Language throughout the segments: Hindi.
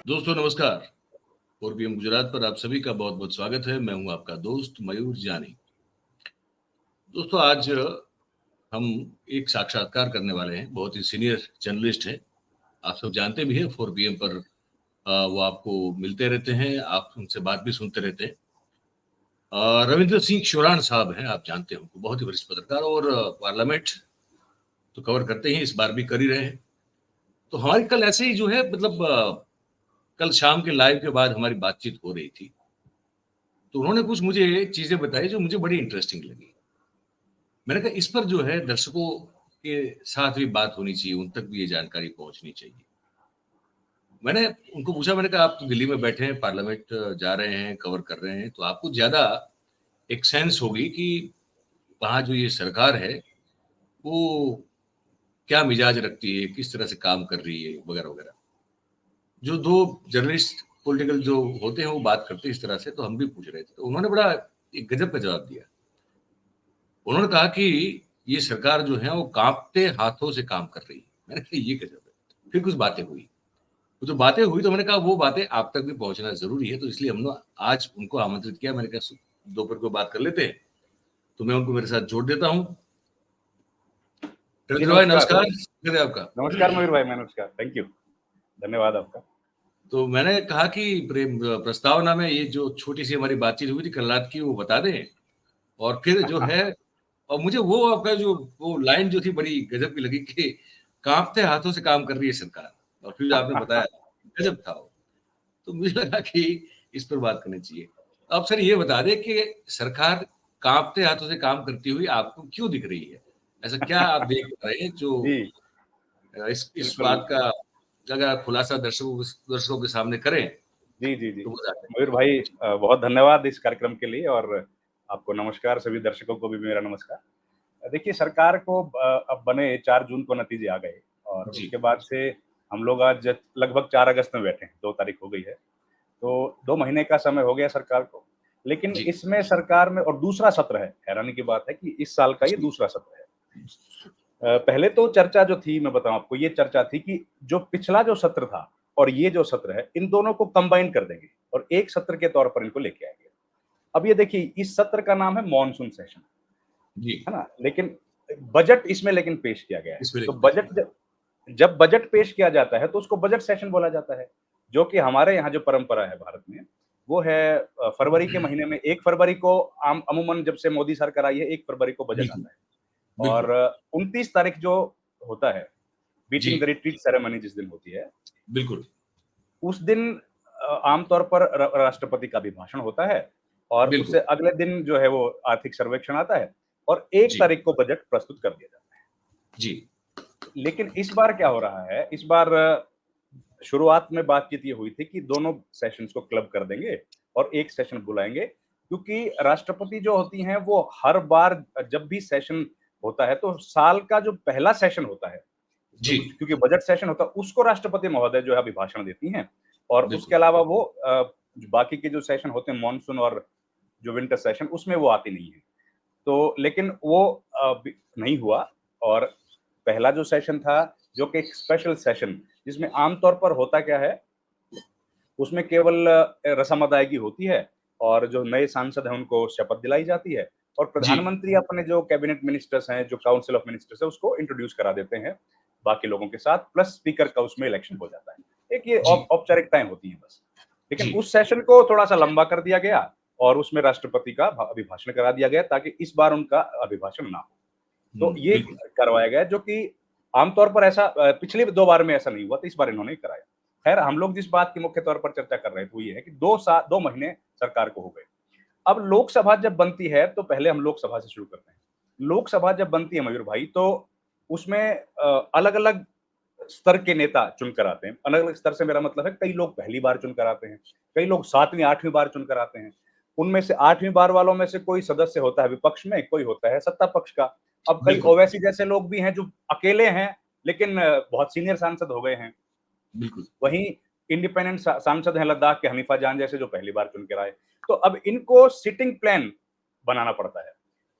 दोस्तों नमस्कार। 4 PM गुजरात पर आप सभी का बहुत बहुत स्वागत है। मैं हूं आपका दोस्त मयूर जानी। दोस्तों आज हम एक साक्षात्कार करने वाले हैं। बहुत ही सीनियर जर्नलिस्ट है, आप सब जानते भी हैं। 4 PM पर वो आपको मिलते रहते हैं, आप उनसे बात भी सुनते रहते हैं। रविंद्र सिंह शुरान साहब हैं, आप जानते हो, बहुत ही वरिष्ठ पत्रकार और पार्लियामेंट तो कवर करते ही, इस बार भी कर ही रहे हैं। तो हमारी कल ऐसे ही जो है मतलब कल शाम के लाइव के बाद हमारी बातचीत हो रही थी, तो उन्होंने कुछ मुझे चीजें बताई जो मुझे बड़ी इंटरेस्टिंग लगी। मैंने कहा इस पर जो है दर्शकों के साथ भी बात होनी चाहिए, उन तक भी ये जानकारी पहुंचनी चाहिए। मैंने उनको पूछा, मैंने कहा आप तो दिल्ली में बैठे हैं, पार्लियामेंट जा रहे हैं, कवर कर रहे हैं, तो आपको ज्यादा एक सेंस होगी कि वहाँ जो ये सरकार है वो क्या मिजाज रखती है, किस तरह से काम कर रही है, वगैरह वगैरह। जो दो जर्नलिस्ट पॉलिटिकल जो होते हैं वो बात करते हैं इस तरह से, तो हम भी पूछ रहे थे। तो उन्होंने बड़ा एक गजब का जवाब दिया। उन्होंने कहा कि ये सरकार जो है वो कांपते हाथों से काम कर रही है। मैंने कहा ये गजब है। फिर कुछ बातें हुई, वो जो बातें हुई तो मैंने कहा वो बातें आप तक भी पहुंचना जरूरी है, तो इसलिए हमने आज उनको आमंत्रित किया। मैंने कहा दोपहर को बात कर लेते हैं, तो मैं उनको मेरे साथ जोड़ देता हूँ। जी रविंद्र भाई नमस्कार। नमस्कार, स्वागत है आपका। नमस्कार मयूर भाई, नमस्कार, थैंक यू, धन्यवाद आपका। तो मैंने कहा कि प्रेम प्रस्तावना में ये जो छोटी सी हमारी बातचीत हुई थी कल रात की, वो बता दें। और फिर जो है, और मुझे वो आपका जो वो लाइन जो थी बड़ी गजब की लगी कि कांपते हाथों से काम कर रही है सरकार, और फिर जो आपने बताया गजब था वो। तो मुझे लगा कि इस पर बात करनी चाहिए। अब सर ये बता दें कि सरकार कांपते हाथों से काम करती हुई आपको क्यों दिख रही है? ऐसा क्या आप देख पा रहे हैं जो जी इस बिल्कुल। बात का अगर आप खुलासा दर्शकों के सामने करें जी जी जी तो बता दें। मयूर भाई, बहुत धन्यवाद इस कार्यक्रम के लिए, और आपको नमस्कार, सभी दर्शकों को भी मेरा नमस्कार। देखिए, सरकार को अब बने 4 जून को नतीजे आ गए, और जी, उसके बाद से हम लोग आज लगभग 4 अगस्त में बैठे हैं, 2 तारीख हो गई है। तो 2 महीने का समय हो गया सरकार को, लेकिन जी, इसमें सरकार में और दूसरा सत्र है। हैरानी की बात है कि इस साल का ये जी, दूसरा सत्र है। पहले तो चर्चा जो थी, मैं बताऊं आपको, ये चर्चा थी कि जो पिछला जो सत्र था और ये जो सत्र है, इन दोनों को कंबाइन कर देंगे और एक सत्र के तौर पर इनको लेके आएंगे। अब ये देखिए, इस सत्र का नाम है मॉनसून सेशन, जी, है ना? लेकिन बजट इसमें लेकिन पेश किया गया है। इस पे तो लेके बजट जब जब बजट पेश किया जाता है तो उसको बजट सेशन बोला जाता है, जो कि हमारे यहाँ जो परंपरा है भारत में, वो है फरवरी के महीने में 1 फरवरी को, अमूमन जब से मोदी सरकार आई है, 1 फरवरी को बजट बिल्कुल, आता है। और बिल्कुल, 29 तारीख जो होता है, जी, बीटिंग द रिट्रीट सेरेमनी जिस दिन होती है, बिल्कुल, उस दिन आमतौर पर राष्ट्रपति का भी भाषण होता है, और बिल्कुल, उससे अगले दिन जो है वो आर्थिक सर्वेक्षण आता है, और 1 जी, तारीख को बजट प्रस्तुत कर दिया जाता है। जी, लेकिन इस बार क्या हो रहा है, इस बार शुरुआत में बातचीत ये हुई थी कि दोनों सेशंस को क्लब कर देंगे और एक सेशन बुलाएंगे, क्योंकि राष्ट्रपति जो होती हैं वो हर बार जब भी सेशन होता है तो साल का जो पहला सेशन होता है, जी, क्योंकि बजट सेशन होता है, उसको राष्ट्रपति महोदय जो है अभिभाषण देती हैं, और बिल्कुल, उसके अलावा वो जो बाकी के जो सेशन होते हैं, मॉनसून और जो विंटर सेशन, उसमें वो आती नहीं है। तो लेकिन वो नहीं हुआ, और पहला जो सेशन था, जो कि एक स्पेशल सेशन, जिसमें आमतौर पर होता क्या है, उसमें केवल रस्म अदायगी होती है, और जो नए सांसद हैं उनको शपथ दिलाई जाती है, और जी, प्रधानमंत्री अपने जो कैबिनेट मिनिस्टर्स हैं, जो काउंसिल ऑफ मिनिस्टर्स है, उसको इंट्रोड्यूस करा देते हैं बाकी लोगों के साथ, प्लस स्पीकर का उसमें इलेक्शन हो जाता है। एक ये जी, औपचारिकताएं होती हैं बस। लेकिन जी, उस सेशन को थोड़ा सा लंबा कर दिया गया, और उसमें राष्ट्रपति का अभिभाषण करा दिया गया, ताकि इस बार उनका अभिभाषण ना हो। तो ये बिल्कुल, करवाया गया, जो कि आमतौर पर ऐसा पिछली 2 बार में ऐसा नहीं हुआ, तो इस बार इन्होंने कराया। खैर, हम लोग जिस बात की मुख्य तौर पर चर्चा कर रहे थे वो ये है कि 2 महीने सरकार को हो गए। अब लोकसभा जब बनती है, तो पहले हम लोकसभा से शुरू करते हैं। लोकसभा जब बनती है मयूर भाई, तो उसमें अलग-अलग स्तर के नेता चुनकर आते हैं। अलग-अलग स्तर से मेरा मतलब है, कई लोग पहली बार चुनकर आते हैं, कई लोग 7वीं 8वीं बार चुनकर आते हैं। उनमें से 8वीं बार वालों में से कोई सदस्य होता है विपक्ष में, कोई होता है सत्ता पक्ष का। अब कई बिल्कुल, ओवैसी जैसे लोग भी हैं जो अकेले हैं, लेकिन बहुत सीनियर सांसद हो गए हैं। बिल्कुल, वहीं इंडिपेंडेंट सांसद हैं लद्दाख के हनीफा जान जैसे, जो पहली बार चुन के आए। तो अब इनको सिटिंग प्लान बनाना पड़ता है।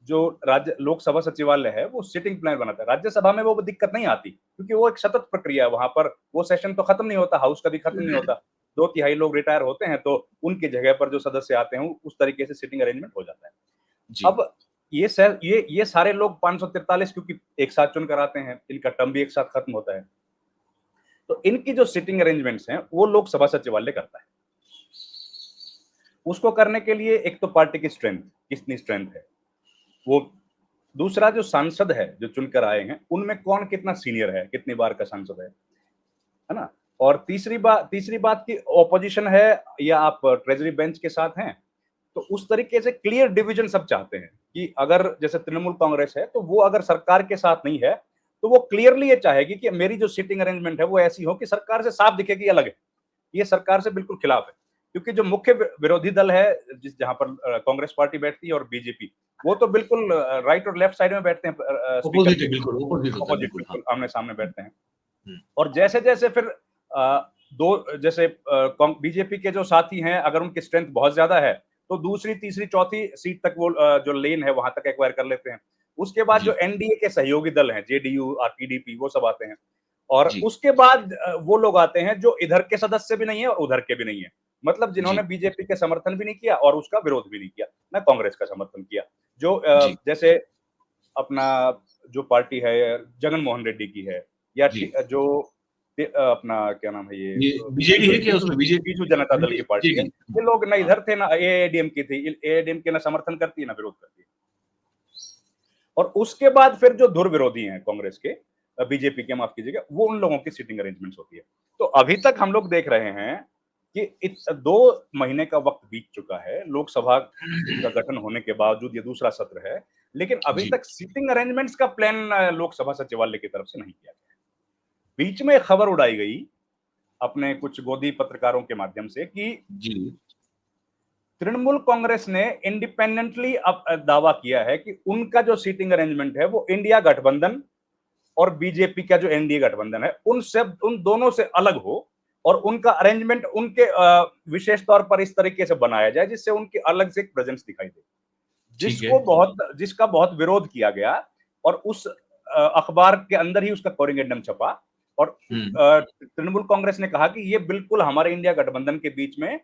जो राज्य लोकसभा सचिवालय है, वो सिटिंग प्लान बनाता है। राज्यसभा में वो दिक्कत नहीं आती, क्योंकि वो एक सतत प्रक्रिया है, वहां पर वो सेशन तो खत्म नहीं होता, हाउस का भी खत्म नहीं होता। 2/3 लोग रिटायर होते हैं, तो उनकी जगह पर जो सदस्य आते हैं, उस तरीके से सीटिंग अरेंजमेंट हो जाता है। जी, अब ये सारे लोग 543 क्योंकि एक साथ चुन कर आते हैं, इनका टर्म भी एक साथ खत्म होता है। तो इनकी जो सीटिंग अरेंजमेंट्स हैं, वो लोकसभा सचिवालय करता है। उसको करने के लिए एक तो पार्टी की स्ट्रेंथ, कितनी स्ट्रेंथ है, वो दूसरा जो सांसद है, जो चुनकर आए हैं, उनमें कौन कितना सीनियर है, कितनी बार का सांसद है ना? और तीसरी बात की ऑपोजिशन है या आप ट्रेजरी बेंच के साथ हैं, तो उस तरीके से क्लियर डिवीजन सब चाहते हैं कि अगर जैसे तृणमूल कांग्रेस है, तो वो अगर सरकार के साथ नहीं है, तो वो क्लियरली ये चाहेगी कि मेरी जो सीटिंग अरेंजमेंट है, वो ऐसी हो कि सरकार से साफ दिखे कि अलग है। ये सरकार से बिल्कुल खिलाफ है। क्योंकि जो मुख्य विरोधी दल है, जहां पर कांग्रेस पार्टी बैठती है और बीजेपी, वो तो बिल्कुल राइट और लेफ्ट साइड में बैठते हैं, स्पीकर अपोजिट के है, बिल्कुल अपोजिट होता है, अपोजिट, बिल्कुल, हाँ। बिल्कुल आमने सामने बैठते हैं। हुँ, और जैसे जैसे फिर जैसे बीजेपी के जो साथी हैं, अगर उनकी स्ट्रेंथ बहुत ज्यादा है, तो दूसरी तीसरी चौथी सीट तक वो जो लेन है वहां तक एक्वायर कर लेते हैं। उसके बाद जो जी, एनडीए के सहयोगी दल हैं, जेडीयू और पीडीपी, वो सब आते हैं। और जी, उसके बाद वो लोग आते हैं जो इधर के सदस्य भी नहीं है और उधर के भी नहीं है। मतलब जिन्होंने जी, बीजेपी के समर्थन भी नहीं किया और उसका विरोध भी नहीं किया, ना कांग्रेस का समर्थन किया। जो जी, जैसे अपना जो पार्टी है जगन मोहन रेड्डी की है, या जी। जो अपना क्या नाम है, ये ये बीजेडी बीजू है क्या बीजू उसमें बीजू जनता दल की पार्टी है। बीजेडी? ये लोग ना हाँ, इधर थे, ना एआईएडीएम की थी। एआईएडीएम के ना समर्थन करती है, ना विरोध करती है। और उसके बाद फिर जो धुर विरोधी हैं कांग्रेस के, बीजेपी के, माफ कीजिएगा, वो उन लोगों की सीटिंग अरेंजमेंट्स होती है। तो अभी तक हम लोग देख रहे हैं कि 2 महीने का वक्त बीत चुका है, लोकसभा का गठन होने के बावजूद ये दूसरा सत्र है, लेकिन अभी जी, तक सीटिंग अरेंजमेंट्स का प्लान लोकसभा सचिवालय की तरफ से नहीं किया गया। बीच में एक खबर उड़ाई गई अपने कुछ गोदी पत्रकारों के माध्यम से कि जी, तृणमूल कांग्रेस ने इंडिपेंडेंटली अब दावा किया है कि उनका जो सीटिंग अरेंजमेंट है, वो इंडिया गठबंधन और बीजेपी का जो एनडीए गठबंधन है, उन दोनों से अलग हो, और उनका अरेंजमेंट उनके विशेष तौर पर इस तरीके से बनाया जाए जिससे उनकी अलग से एक प्रेजेंस दिखाई दे। ठीक है। जिसका बहुत विरोध किया गया, और उस अखबार के अंदर ही उसका कोरिंगेंडम छपा। और हुँ, तृणमूल कांग्रेस ने कहा कि ये बिल्कुल हमारे इंडिया गठबंधन के बीच में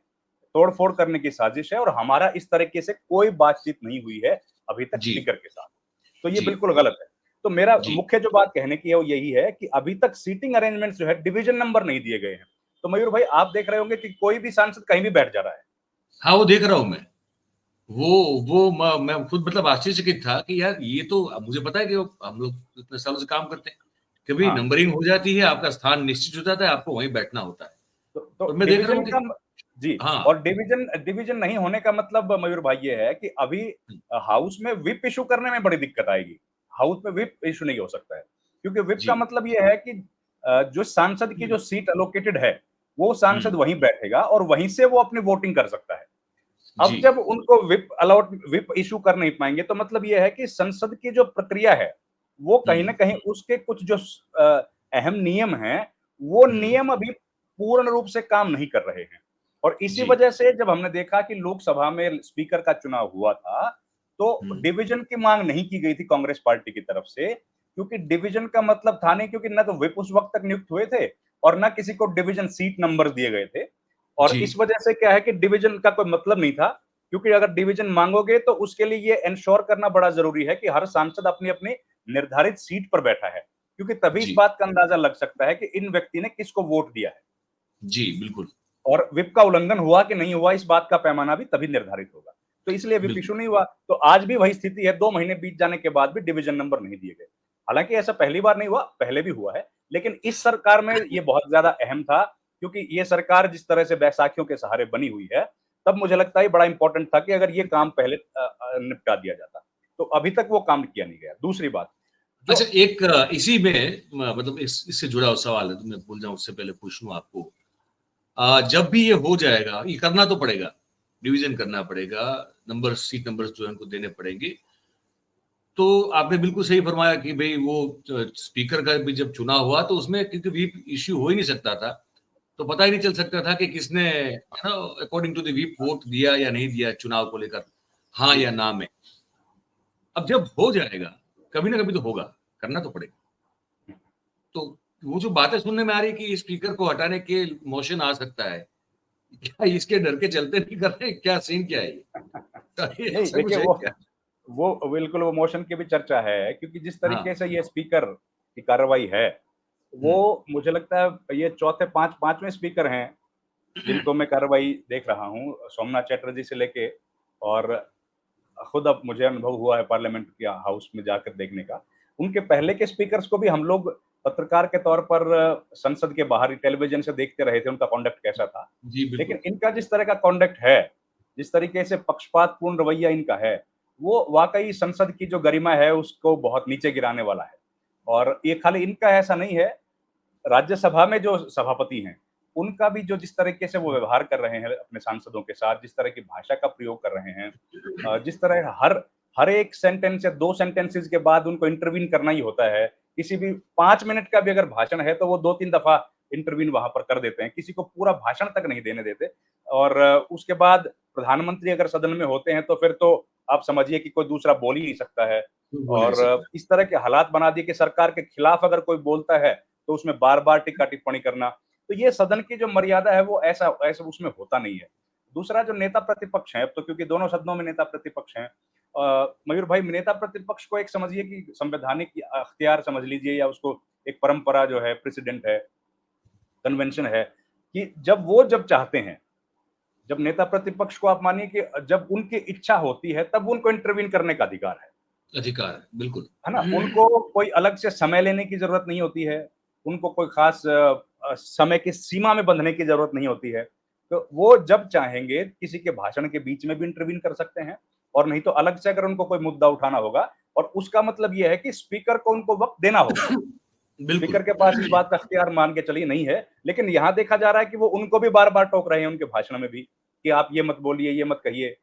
तोड़-फोड़ करने की साजिश है, और हमारा इस तरीके से कोई बातचीत नहीं हुई है अभी तक जी, स्पीकर के साथ। तो ये जी, बिल्कुल गलत है। तो मेरा जी। मुख्य जो बात कहने की है वो यही है कि अभी तक सीटिंग अरेंजमेंट्स जो है, डिवीजन नंबर नहीं दिए गए हैं। तो मयूर भाई, आप देख रहे होंगे कि कोई भी सांसद कहीं भी बैठ जा रहा है। हाँ, वो देख रहा हूँ मैं। वो वो मैं खुद मतलब आश्चर्यचकित था कि यार ये तो अब मुझे पता है कि हम लोग इतने सालों से काम करते हैं। कभी हाँ, नंबरिंग हो जाती है, आपका स्थान निश्चित हो जाता है, आपको वहीं बैठना होता है। तो और मैं देख रहा डिवीजन हूँ कि का जी, हाँ, और डिवीजन डिवीजन नहीं होने का मतलब मयूर भाई ये है कि अभी हुँ, हाउस में व्हिप इश्यू करने में बड़ी दिक्कत आएगी। हाउस में व्हिप इश्यू नहीं हो सकता है। क्योंकि व्हिप का जी, मतलब ये है कि जो सांसद की जो सीट एलोकेटेड है, वो सांसद हुँ, वहीं बैठेगा और वहीं से वो अपनी वोटिंग कर सकता है। अब जी, जब उनको व्हिप इश्यू कर नहीं पाएँगे, तो मतलब ये है कि संसद की जो प्रक्रिया है, वो कहीं न हुँ, कहीं उसके कुछ जो अहम नियम हैं, वो हुँ, नियम अभी पूर्ण रूप से काम नहीं कर रहे हैं। और इसी जी, वजह से जब हमने देखा कि लोकसभा में स्पीकर का चुनाव हुआ था, तो हुँ, डिवीजन की माँग नहीं की गई थी कांग्रेस पार्टी की तरफ से, क्योंकि डिवीजन का मतलब था नहीं, क्योंकि ना तो व्हिप उस वक़्त तक नियुक्त हुए थे और ना किसी को डिवीजन सीट नंबर दिए गए थे। और जी, इस वजह से क्या है कि डिवीजन का कोई मतलब नहीं था, क्योंकि अगर डिवीजन मांगोगे तो उसके लिए ये एंश्योर करना बड़ा जरूरी है कि हर सांसद अपनी अपनी निर्धारित सीट पर बैठा है, क्योंकि तभी इस जी, बात का अंदाजा लग सकता है कि इन व्यक्ति ने किसको वोट दिया है। जी, बिल्कुल, और व्हिप का उल्लंघन हुआ कि नहीं हुआ, इस बात का पैमाना भी तभी निर्धारित होगा। तो इसलिए व्हिप बिल्कुल। इश्यू नहीं हुआ। तो आज भी वही स्थिति है, 2 महीने बीत जाने के बाद भी डिवीजन नंबर नहीं दिए गए। हालाँकि ऐसा पहली बार नहीं हुआ, पहले भी हुआ है, लेकिन इस सरकार में ये बहुत ज़्यादा अहम था, क्योंकि ये सरकार जिस तरह से बैसाखियों के सहारे बनी हुई है, तब मुझे लगता है ये बड़ा इम्पोर्टेंट था कि अगर ये काम पहले निपटा दिया जाता। तो अभी तक वो काम किया नहीं गया। दूसरी बात, जो अच्छा एक इसी में मतलब इससे जुड़ा हुआ सवाल है, तो मैं भूल जाऊँ उससे पहले पूछ लूँ आपको। जब भी ये हो जाएगा, ये करना तो पड़ेगा, डिवीज़न करना पड़ेगा, सीट नंबर्स जो है उनको देने पड़ेंगे। तो आपने बिल्कुल सही फरमाया कि भई वो स्पीकर का भी जब चुनाव हुआ तो उसमें क्योंकि व्हिप इश्यू हो ही नहीं सकता था, तो पता ही नहीं चल सकता था कि किसने है ना according to the whip vote दिया या नहीं दिया चुनाव को लेकर, हाँ जी, या ना में। अब जब हो जाएगा, कभी ना कभी तो होगा, करना तो पड़ेगा। तो वो जो बातें सुनने में आ रही है कि स्पीकर को हटाने के मोशन आ सकता है, क्या इसके डर के चलते नहीं कर रहे, क्या सीन क्या है ये? ये नहीं ऐसा कुछ देखिए है क्या? वो बिल्कुल वो मोशन की भी चर्चा है क्योंकि जिस हाँ। तरीके से ये स्पीकर की कार्रवाई है, हुँ। वो मुझे लगता है ये चौथे पाँचवें स्पीकर हैं जिनको मैं कार्रवाई देख रहा हूँ, सोमनाथ चटर्जी से लेके और खुद अब मुझे अनुभव हुआ है पार्लियामेंट के हाउस में जाकर देखने का। उनके पहले के स्पीकर्स को भी हम लोग पत्रकार के तौर पर संसद के बाहर ही टेलीविज़न से देखते रहे थे, उनका कंडक्ट कैसा था। जी, लेकिन बिल्कुल। इनका जिस तरह का कंडक्ट है, जिस तरीके से पक्षपातपूर्ण रवैया इनका है, वो वाक़ई संसद की जो गरिमा है, उसको बहुत नीचे गिराने वाला है। और ये खाली इनका ऐसा नहीं है, राज्यसभा में जो सभापति हैं, उनका भी जो जिस तरीके से वो व्यवहार कर रहे हैं अपने सांसदों के साथ, जिस तरह की भाषा का प्रयोग कर रहे हैं, जिस तरह हर हर एक सेंटेंस या 2 सेंटेंसेस के बाद उनको इंटरवीन करना ही होता है। किसी भी 5 मिनट का भी अगर भाषण है, तो वो 2-3 दफ़ा इंटरवीन वहाँ पर कर देते हैं। किसी को पूरा भाषण तक नहीं देने देते और उसके बाद प्रधानमंत्री अगर सदन में होते हैं, तो फिर तो आप समझिए कि कोई दूसरा बोल ही नहीं सकता है। कोई बोल नहीं और सकता। इस तरह के हालात बना दिए कि सरकार के खिलाफ अगर कोई बोलता है, तो उसमें बार-बार टिक्का-टिप्पणी करना। तो ये सदन की जो मर्यादा है, वो ऐसा ऐसा उसमें होता नहीं है। दूसरा जो नेता प्रतिपक्ष हैं, अब तो क्योंकि दोनों सदनों में नेता प्रतिपक्ष हैं मयूर भाई नेता प्रतिपक्ष को एक समझिए कि संवैधानिक अख्तियार समझ लीजिए या उसको एक परंपरा जो है, प्रेसिडेंट है, कन्वेंशन है, कि जब चाहते हैं, जब नेता प्रतिपक्ष को आप मानिए कि जब उनकी इच्छा होती है, तब उनको इंटरवीन करने का अधिकार है। अधिकार है, बिल्कुल। है ना? उनको कोई अलग से समय लेने की ज़रूरत नहीं होती है। उनको कोई ख़ास समय की सीमा में बंधने की ज़रूरत नहीं होती है। तो वो जब चाहेंगे किसी के भाषण के बीच में भी इंटरवीन कर सकते हैं और नहीं तो अलग से अगर उनको कोई मुद्दा उठाना होगा और उसका मतलब ये है कि स्पीकर को उनको वक़्त देना होगा। बिल्कुल। स्पीकर के पास इस बात का अख्तियार मान के चलिए नहीं है, लेकिन यहाँ देखा जा रहा है कि वो उनको भी बार-बार टोक रहे हैं उनके भाषण में भी, कि आप ये मत बोलिए, ये मत कहिए।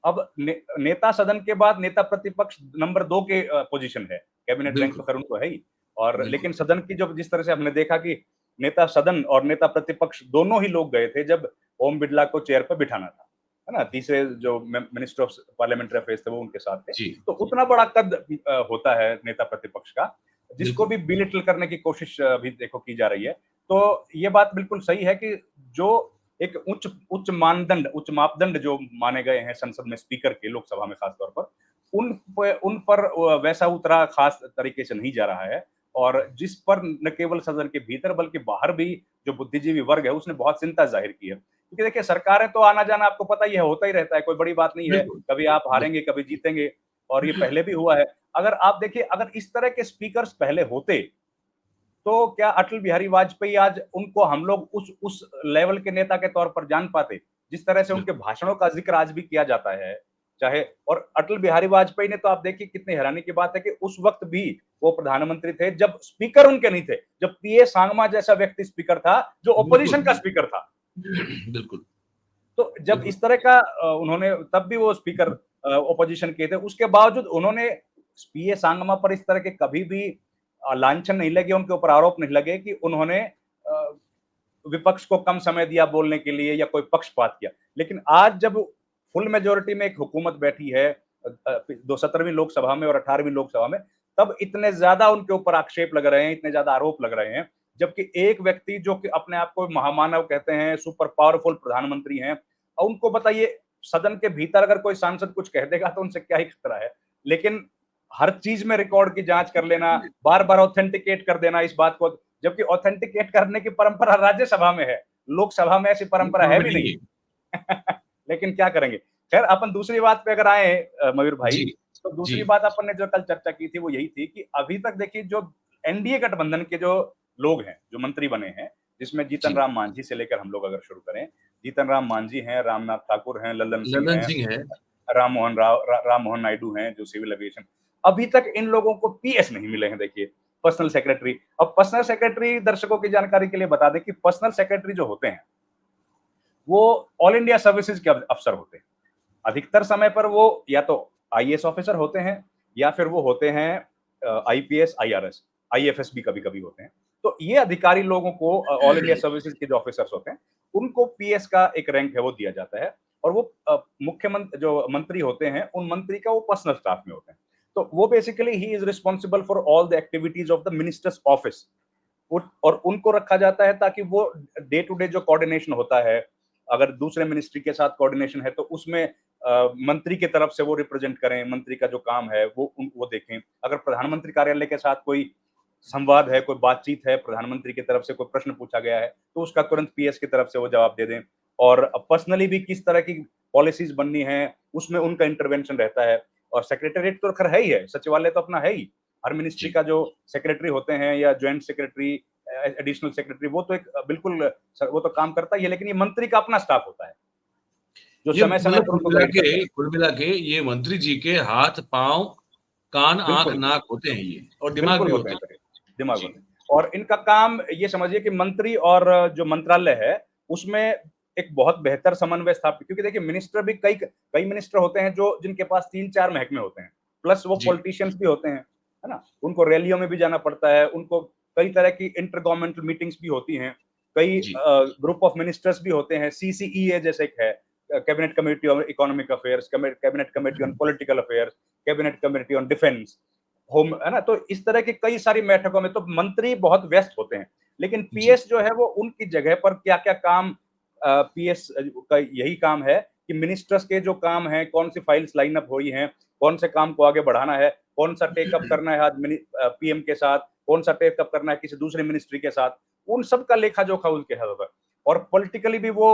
अब नेता सदन के बाद नेता प्रतिपक्ष नंबर 2 के पोज़ीशन है। कैबिनेट रैंक तो बिल्कुल, खैर उनको है ही और बिल्कुल। लेकिन सदन की जो जिस तरह से हमने देखा कि नेता सदन और नेता प्रतिपक्ष दोनों ही लोग गए थे जब ओम बिड़ला को चेयर पे बिठाना था। है ना? तीसरे जो मिनिस्टर ऑफ पार्लियामेंट्री अफेयर्स थे वो उनके साथ थे। जी, तो उतना बड़ा कद होता है नेता प्रतिपक्ष का, जिसको बिल्कुल। भी बिलिटल करने की कोशिश अभी देखो की जा रही है। तो ये बात बिल्कुल सही है कि जो एक उच्च उच्च मापदंड जो माने गए हैं संसद में स्पीकर के लोकसभा में खास तौर पर, उन पर वैसा उतरा खास तरीके से नहीं जा रहा है और जिस पर न केवल सदन के भीतर बल्कि बाहर भी जो बुद्धिजीवी वर्ग है उसने बहुत चिंता जाहिर की है। क्योंकि देखिए सरकारें तो आना-जाना आपको पता ही है, होता ही रहता है, कोई बड़ी बात नहीं है। बिल्कुल, कभी आप हारेंगे, कभी जीतेंगे और ये पहले भी हुआ है। अगर आप देखिए अगर इस तरह के स्पीकर्स पहले होते तो क्या अटल बिहारी वाजपेयी आज उनको हम लोग उस लेवल के नेता के तौर पर जान पाते? जिस तरह से उनके बिल्कुल। भाषणों का ज़िक्र आज भी किया जाता है, चाहे और अटल बिहारी वाजपेयी ने तो आप देखिए कितनी हैरानी की बात है कि उस वक़्त भी वो प्रधानमंत्री थे जब स्पीकर उनके नहीं थे, जब पीए सांगमा जैसा व्यक्ति स्पीकर था, जो बिल्कुल, ऑपोज़िशन का स्पीकर था। बिल्कुल, तो जब बिल्कुल। इस तरह का उन्होंने तब भी वो स्पीकर ऑपोज़िशन के थे, उसके बावजूद उन्होंने पीए सांगमा पर इस तरह के कभी भी लांछन नहीं लगे, उनके ऊपर आरोप नहीं लगे कि उन्होंने विपक्ष को कम समय दिया बोलने के लिए या कोई पक्षपात किया। लेकिन आज जब फुल मेजॉरिटी में एक हुकूमत बैठी है दो 17वीं लोकसभा में और 18वीं लोकसभा में, तब इतने ज़्यादा उनके ऊपर आक्षेप लग रहे हैं, इतने ज़्यादा आरोप लग रहे हैं, जबकि एक व्यक्ति जो कि अपने आप को महामानव कहते हैं, सुपर पावरफुल प्रधानमंत्री हैं, उनको बताइए सदन के भीतर अगर कोई सांसद कुछ कह देगा तो उनसे क्या ही खतरा है। लेकिन हर चीज़ में रिकॉर्ड की जाँच कर लेना, बार-बार ऑथेंटिकेट कर देना इस बात को जबकि ऑथेंटिकेट करने की परंपरा राज्यसभा में है, लोकसभा में ऐसी परंपरा है में भी नहीं नहीं। है। लेकिन क्या करेंगे? खैर अपन दूसरी बात पे अगर आए मयूर भाई, जी, तो जी, दूसरी बात अपन ने जो कल चर्चा की थी वो यही थी कि अभी तक देखिए जो एनडीए गठबंधन के जो लोग हैं, जो मंत्री बने हैं, जिसमें जीतन जी। राम मांझी से लेकर हम लोग अगर शुरू करें, जीतन राम मांझी हैं, रामनाथ ठाकुर हैं, लल्लन सिंह ललन हैं, सिंह है। राम मोहन नायडू हैं जो सिविल एविएशन अभी तक इन लोगों को पीएस नहीं मिले हैं देखिए, पर्सनल सेक्रेटरी। अब पर्सनल सेक्रेटरी दर्शकों की जानकारी के लिए बता दें कि पर्सनल सेक्रेटरी जो होते हैं, वो ऑल इंडिया सर्विसेज के अफसर होते हैं। अधिकतर समय पर वो या तो आईएएस ऑफिसर होते हैं या फिर वो होते हैं आईपीएस, आईआरएस, आईएफएस भी कभी-कभी होते हैं। तो ये अधिकारी लोगों को ऑल इंडिया सर्विसेज के जो ऑफिसर्स होते हैं, उनको पीएस का एक रैंक है वो दिया जाता है और वो मुख्यमंत्री जो मंत्री होते हैं, उन मंत्री का वो पर्सनल स्टाफ में होते हैं। तो वो basically he is responsible for all the activities of the minister's office. और उनको रखा जाता है ताकि वो डे टू डे जो कोऑर्डिनेशन होता है, अगर दूसरे मिनिस्ट्री के साथ कोऑर्डिनेशन है तो उसमें मंत्री की तरफ से वो रिप्रेजेंट करें, मंत्री का जो काम है वो देखें। अगर प्रधानमंत्री कार्यालय के साथ कोई संवाद है, कोई बातचीत है, प्रधानमंत्री की तरफ से कोई प्रश्न पूछा गया है, तो उसका तुरंत पीएस की तरफ से वो जवाब दे दें। और पर्सनली भी किस तरह की पॉलिसीज बननी है, उसमें उनका इंटरवेंशन रहता है। और सेक्रेटरीएट तो खैर है ही है, सचिवालय तो अपना है ही। हर मिनिस्ट्री जी। का जो सेक्रेटरी होते हैं या ज्वाइंट सेक्रेटरी, एडिशनल सेक्रेटरी, वो तो एक बिल्कुल वो तो काम करता ही है, लेकिन ये मंत्री का अपना स्टाफ होता है जो ये समय समय मतलब पर उनको गाइड करता है। कुल मिला के ये मंत्री जी के हाथ, पाँव, कान, आँख, बिल्कुल, नाक होते हैं ये, और दिमाग बिल्कुल भी होते होते हैं हैं। सर, दिमाग जी, होते हैं। और इनका काम ये समझिए कि मंत्री और जो मंत्रालय है, उसमें एक बहुत बेहतर समन्वय स्थापित, क्योंकि देखिए मिनिस्टर भी कई कई मिनिस्टर होते हैं जो जिनके पास 3-4 महकमे होते हैं, प्लस वो जी, पॉलिटिशियंस भी होते हैं, है ना? उनको रैलियों में भी जाना पड़ता है, उनको कई तरह की इंटर गवर्नमेंटल मीटिंग्स भी होती हैं, कई जी, ग्रुप ऑफ मिनिस्टर्स भी होते हैं, सीसीईए जैसे एक है, cabinet committee on economic affairs, cabinet committee on political affairs, cabinet committee on defence, home, है ना? तो इस तरह की कई सारी बैठकों में तो मंत्री बहुत व्यस्त होते हैं। लेकिन जी, पीएस जो है वो उनकी जगह पर क्या-क्या काम, पीएस का यही काम है कि मिनिस्टर्स के जो काम हैं, कौन-सी फाइल्स लाइन अप हुई हैं, कौन से काम को आगे बढ़ाना है, कौन-सा टेक अप करना है आज पीएम के साथ, कौन-सा टेक अप करना है किसी दूसरे मिनिस्ट्री के साथ, उन सब का लेखा-जोखा उनके हाथ होता है। और पॉलिटिकली भी वो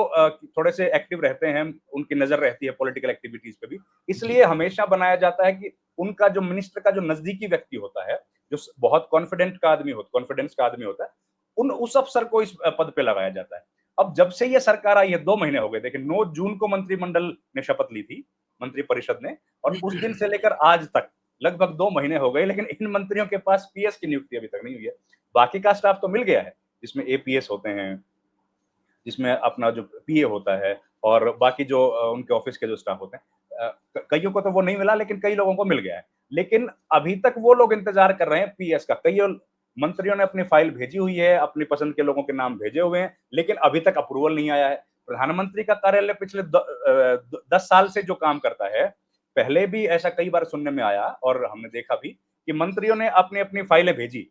थोड़े से एक्टिव रहते हैं, उनकी नज़र रहती है पॉलिटिकल एक्टिविटीज़ पे भी। जी, इसलिए हमेशा बनाया जाता है कि उनका जो मिनिस्टर का जो नज़दीकी व्यक्ति होता है, जो बहुत कॉन्फिडेंस का आदमी होता है, उन उस अफ़सर को इस पद पे लगाया जाता है। अब जब से ये सरकार आई है 2 महीने हो गए, देखिए 9 जून को मंत्रिमंडल ने शपथ ली थी, मंत्रिपरिषद ने, और उस दिन से लेकर आज तक लगभग 2 महीने हो गए, लेकिन इन मंत्रियों के पास पीएस की नियुक्ति अभी तक नहीं हुई है। बाकी का स्टाफ तो मिल गया है, जिसमें एपीएस होते हैं, जिसमें अपना जो पीए होता है और बाकी जो उनके ऑफिस के जो स्टाफ होते हैं, कईयों को तो वो नहीं मिला, लेकिन कई लोगों को मिल गया है। लेकिन अभी तक वो लोग इंतजार कर रहे हैं पीएस का। कई मंत्रियों ने अपनी फाइल भेजी हुई है, अपनी पसंद के लोगों के नाम भेजे हुए हैं, लेकिन अभी तक अप्रूवल नहीं आया है। प्रधानमंत्री का कार्यालय पिछले 10 साल से जो काम करता है, पहले भी ऐसा कई बार सुनने में आया और हमने देखा भी कि मंत्रियों ने अपनी-अपनी फाइलें भेजी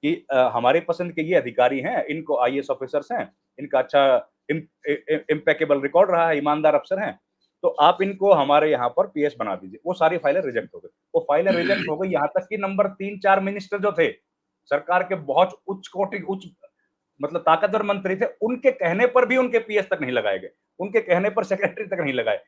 कि हमारी पसंद के ये अधिकारी हैं, इनको आईएएस ऑफिसर्स हैं, इनका अच्छा इम्पेकेबल रिकॉर्ड रहा है, ईमानदार अफसर हैं, तो आप इनको हमारे यहाँ पर पीएस बना दीजिए। वो सारी फाइलें रिजेक्ट हो गई। वो फाइलें रिजेक्ट हो गई, यहाँ तक कि नंबर 3-4 मिनिस्टर जो थे, सरकार के बहुत उच्च मतलब ताकतवर मंत्री थे, उनके कहने पर भी उनके पीएस तक नहीं लगाए गए। उनके कहने पर सेक्रेटरी तक नहीं लगाए।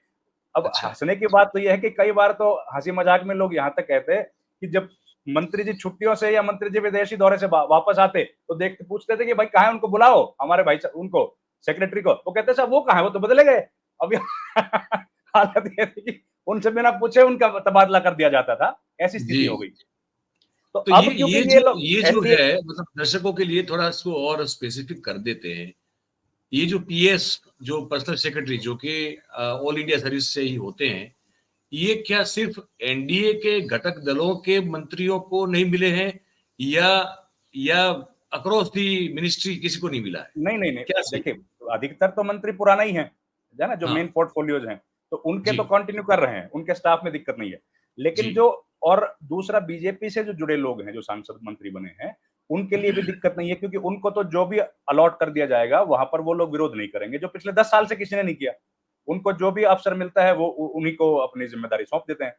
अब अच्छा, हँसने की बात तो ये है कि कई बार तो हँसी-मज़ाक में लोग यहाँ तक कहते हैं कि जब मंत्री जी छुट्टियों से या मंत्री जी विदेशी दौरे से वापस आते, तो देखते पूछते थे कि भाई कहाँ है, उनको बुलाओ, हमारे भाई उनको सेक्रेटरी को। वो कहते साहब वो कहाँ है, वो तो बदले गए। अभी हालत ये थी कि उनसे बिना पूछे उनका तबादला कर दिया जाता था, ऐसी स्थिति हो जी। गई। तो तो अब क्योंकि ये लोग ये जो एनडीए, है, मतलब दर्शकों के लिए थोड़ा इसको और स्पेसिफिक कर देते हैं। ये जो पीएस, जो पर्सनल सेक्रेटरी, जो कि ऑल इंडिया सर्विस से ही होते हैं, ये क्या सिर्फ एनडीए के घटक दलों के मंत्रियों को नहीं मिले हैं, या या अक्रॉस दी मिनिस्ट्री किसी को नहीं मिला है? नहीं, नहीं, नहीं। क्या सही? देखिए, अधिकतर तो मंत्री पुराना ही है ना? जो हाँ, मेन पोर्टफोलियोज़ हैं, तो उनके तो जी, कंटिन्यू कर रहे हैं, उनके स्टाफ में दिक्कत नहीं है। लेकिन जी, जो और दूसरा बीजेपी से जो जुड़े लोग हैं, जो सांसद मंत्री बने हैं, उनके लिए भी दिक्कत नहीं है, क्योंकि उनको तो जो भी अलॉट कर दिया जाएगा, वहाँ पर वो लोग विरोध नहीं करेंगे, जो पिछले 10 साल से किसी ने नहीं किया। उनको जो भी अवसर मिलता है, वो उन्हीं को अपनी ज़िम्मेदारी सौंप देते हैं।